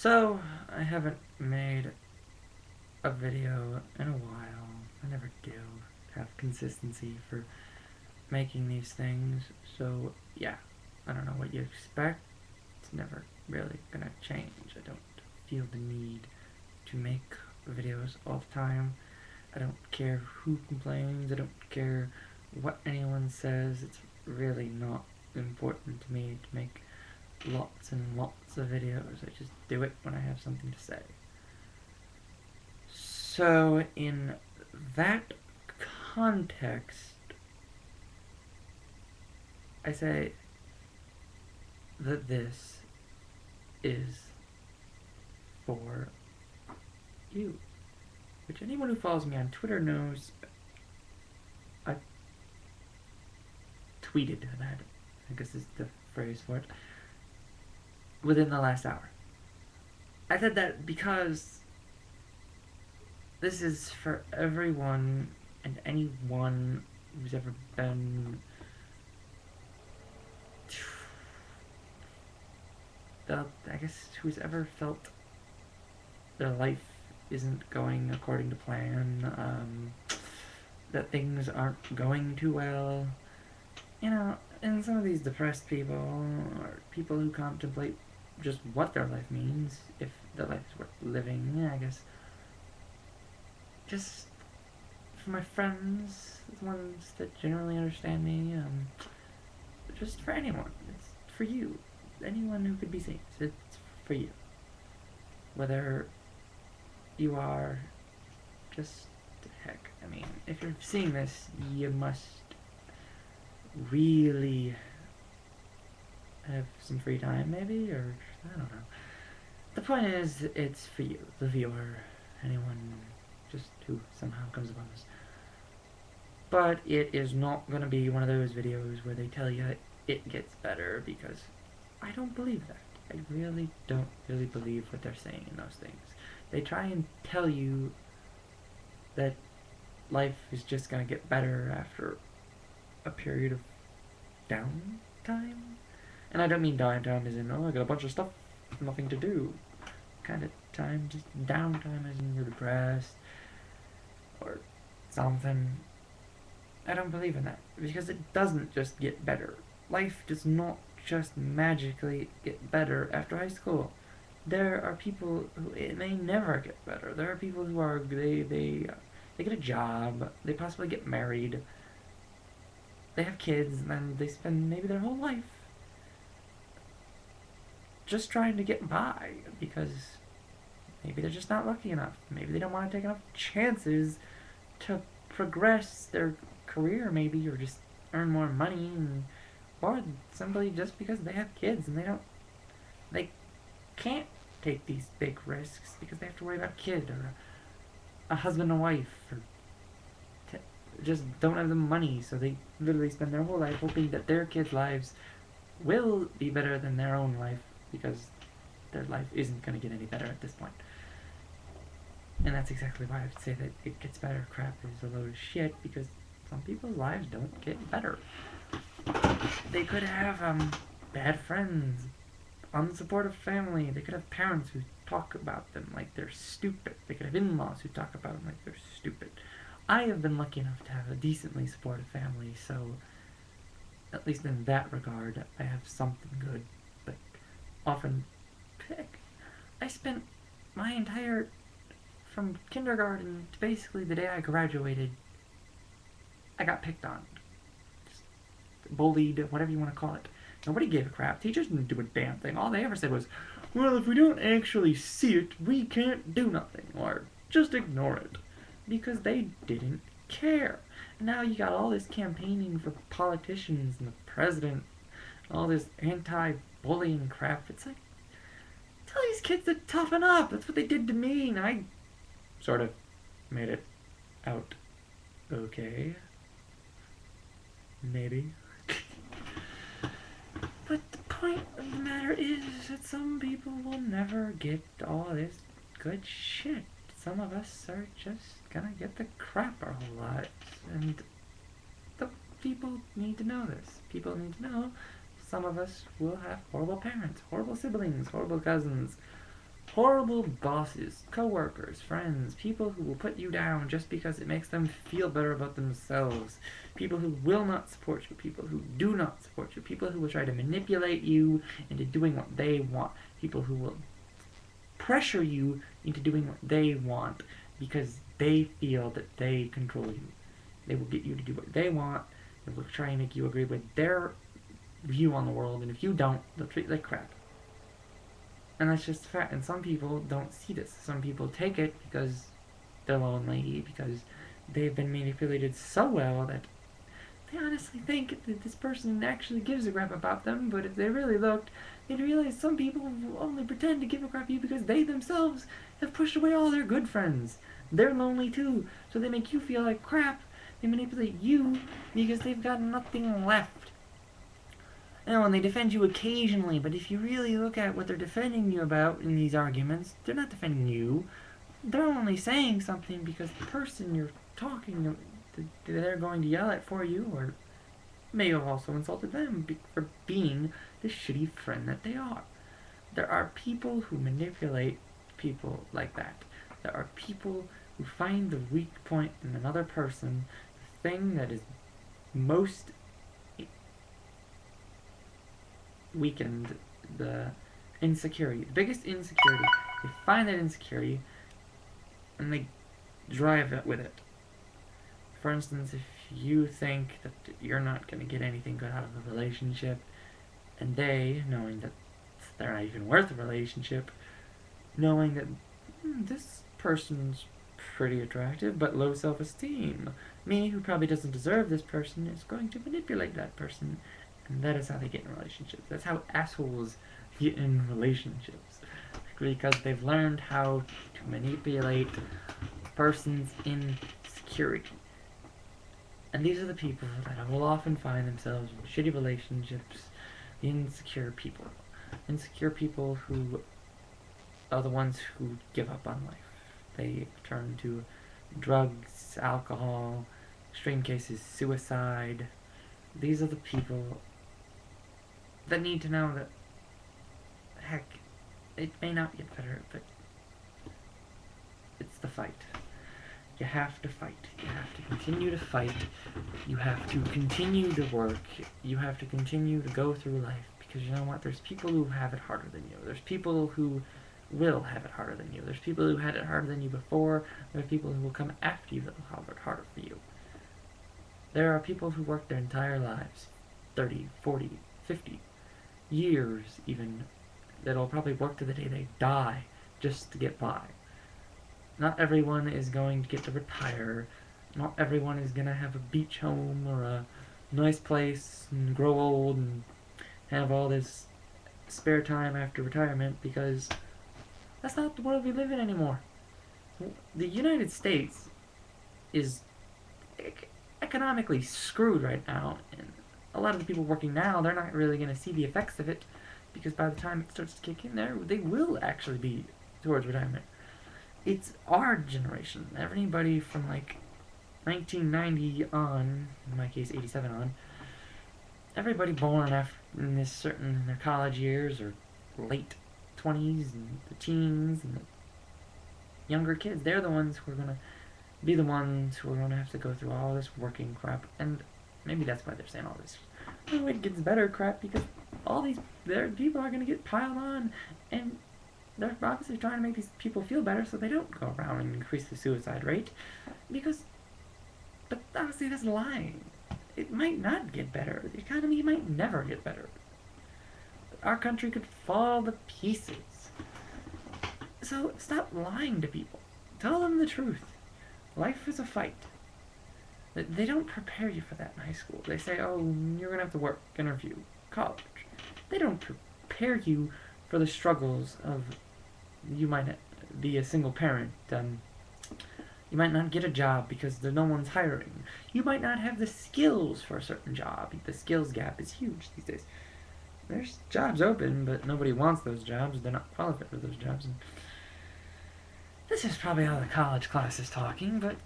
So, I haven't made a video in a while. I never do have consistency for making these things, so yeah, I don't know what you expect. It's never really gonna change. I don't feel the need to make videos all the time. I don't care who complains, I don't care what anyone says. It's really not important to me to make lots and lots of videos. I just do it when I have something to say. So, in that context, I say that this is for you. Which anyone who follows me on Twitter knows I tweeted that, I guess is the phrase for it, within the last hour. I said that because this is for everyone and anyone who's ever been I guess who's ever felt their life isn't going according to plan, that things aren't going too well. You know, and some of these depressed people, or people who contemplate just what their life means, if their life is worth living, yeah, I guess. Just for my friends, the ones that generally understand me, just for anyone. It's for you. Anyone who could be seen. It's for you. Whether you are just heck. I mean, if you're seeing this, you must really have some free time, maybe, or I don't know. The point is, it's for you, the viewer, anyone just who somehow comes upon this. But it is not going to be one of those videos where they tell you it gets better, because I don't believe that. I really don't really believe what they're saying in those things. They try and tell you that life is just going to get better after a period of downtime. And I don't mean downtime as in, oh, I got a bunch of stuff, nothing to do kind of time. Just downtime as in you're depressed or something. I don't believe in that, because it doesn't just get better. Life does not just magically get better after high school. There are people who it may never get better. There are people who are they get a job, they possibly get married, they have kids, and then they spend maybe their whole life just trying to get by, because maybe they're just not lucky enough. Maybe they don't want to take enough chances to progress their career, maybe, or just earn more money, or simply just because they have kids and they can't take these big risks because they have to worry about a kid or a husband and wife, or just don't have the money, so they literally spend their whole life hoping that their kids' lives will be better than their own life, because their life isn't going to get any better at this point. And that's exactly why I would say that it gets better crap is a load of shit, because some people's lives don't get better. They could have bad friends, unsupportive family. They could have parents who talk about them like they're stupid. They could have in-laws who talk about them like they're stupid. I have been lucky enough to have a decently supportive family, so at least in that regard, I have something good. But often, heck, I spent my entire, from kindergarten to basically the day I graduated, I got picked on. Just bullied, whatever you want to call it. Nobody gave a crap. Teachers didn't do a damn thing. All they ever said was, well, if we don't actually see it, we can't do nothing. Or, just ignore it. Because they didn't care. And now you got all this campaigning for politicians and the president, and all this anti-bullying crap. It's like, tell these kids to toughen up. That's what they did to me, and I sort of made it out okay. Maybe. But the point of the matter is that some people will never get all this good shit. Some of us are just gonna get the crap our whole lives, and the people need to know this. People need to know some of us will have horrible parents, horrible siblings, horrible cousins, Horrible bosses, coworkers, friends, people who will put you down just because it makes them feel better about themselves. People who will not support you, people who do not support you, people who will try to manipulate you into doing what they want, people who will pressure you into doing what they want because they feel that they control you. They will get you to do what they want, they will try and make you agree with their view on the world, and if you don't, they'll treat you like crap. And that's just a fact. And some people don't see this. Some people take it because they're lonely, because they've been manipulated so well that they honestly think that this person actually gives a crap about them, but if they really looked, they'd realize some people only pretend to give a crap to you because they themselves have pushed away all their good friends. They're lonely too, so they make you feel like crap. They manipulate you because they've got nothing left. And they defend you occasionally, but if you really look at what they're defending you about in these arguments, they're not defending you. They're only saying something because the person you're talking to, they're going to yell at for you, or may have also insulted them for being the shitty friend that they are. There are people who manipulate people like that. There are people who find the weak point in another person, the thing that is most weakened, the insecurity, the biggest insecurity. They find that insecurity and they drive it with it. For instance, if you think that you're not going to get anything good out of a relationship, and they, knowing that they're not even worth a relationship, knowing that this person's pretty attractive but low self-esteem, me, who probably doesn't deserve this person, is going to manipulate that person. And that is how they get in relationships. That's how assholes get in relationships. Because they've learned how to manipulate a person's insecurity. And these are the people that will often find themselves in shitty relationships. The insecure people. Insecure people who are the ones who give up on life. They turn to drugs, alcohol, extreme cases, suicide. These are the people that need to know that, heck, it may not get better, but it's the fight. You have to fight. You have to continue to fight. You have to continue to work. You have to continue to go through life, because you know what? There's people who have it harder than you. There's people who will have it harder than you. There's people who had it harder than you before. There's people who will come after you that will have it harder for you. There are people who work their entire lives, 30, 40, 50 years even, that'll probably work to the day they die just to get by. Not everyone is going to get to retire. Not everyone is going to have a beach home or a nice place and grow old and have all this spare time after retirement, because that's not the world we live in anymore. The United States is economically screwed right now, and a lot of the people working now, they're not really going to see the effects of it, because by the time it starts to kick in there, they will actually be towards retirement. It's our generation. Everybody from like 1990 on, in my case 87 on, everybody born after in this certain in their college years or late 20s and the teens and the younger kids, they're the ones who are going to be the ones who are going to have to go through all this working crap. And maybe that's why they're saying all this, oh, it gets better crap, because all these people are going to get piled on, and they're obviously trying to make these people feel better so they don't go around and increase the suicide rate. But honestly, that's lying. It might not get better. The economy might never get better. Our country could fall to pieces. So stop lying to people. Tell them the truth. Life is a fight. They don't prepare you for that in high school. They say, oh, you're going to have to work, interview, college. They don't prepare you for the struggles of, you might be a single parent, you might not get a job because no one's hiring. You might not have the skills for a certain job. The skills gap is huge these days. There's jobs open, but nobody wants those jobs. They're not qualified for those jobs. And this is probably how the college class is talking, but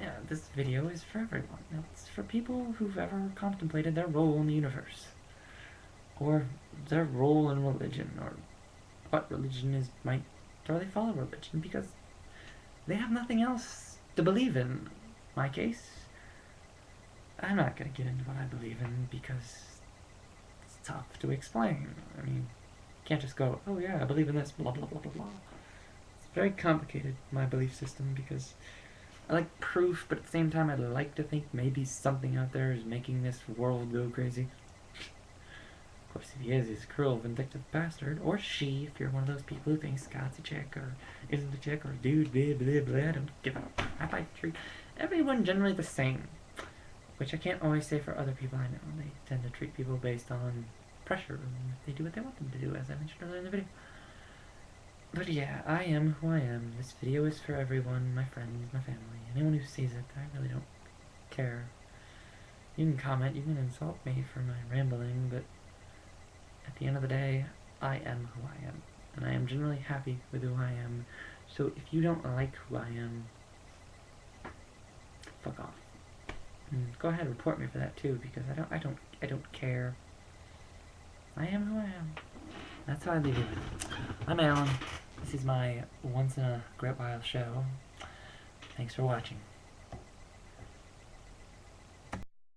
yeah, this video is for everyone. It's for people who've ever contemplated their role in the universe, or their role in religion, or what religion might or they follow religion because they have nothing else to believe in. My case, I'm not going to get into what I believe in because it's tough to explain. I mean, you can't just go, oh yeah, I believe in this, blah blah blah blah blah. It's very complicated, my belief system, because I like proof, but at the same time I'd like to think maybe something out there is making this world go crazy. Of course, if he is, he's a cruel, vindictive bastard. Or she, if you're one of those people who thinks God's a chick, or isn't a chick, or a dude, blah, blah, blah. I don't give a crap. I treat everyone generally the same. Which I can't always say for other people I know. They tend to treat people based on pressure, and they do what they want them to do, as I mentioned earlier in the video. But yeah, I am who I am. This video is for everyone, my friends, my family, anyone who sees it. I really don't care. You can comment, you can insult me for my rambling, but at the end of the day, I am who I am. And I am generally happy with who I am. So if you don't like who I am, fuck off. And go ahead and report me for that too, because I don't care. I am who I am. That's how I leave you. I'm Alan. This is my once in a great while show. Thanks for watching.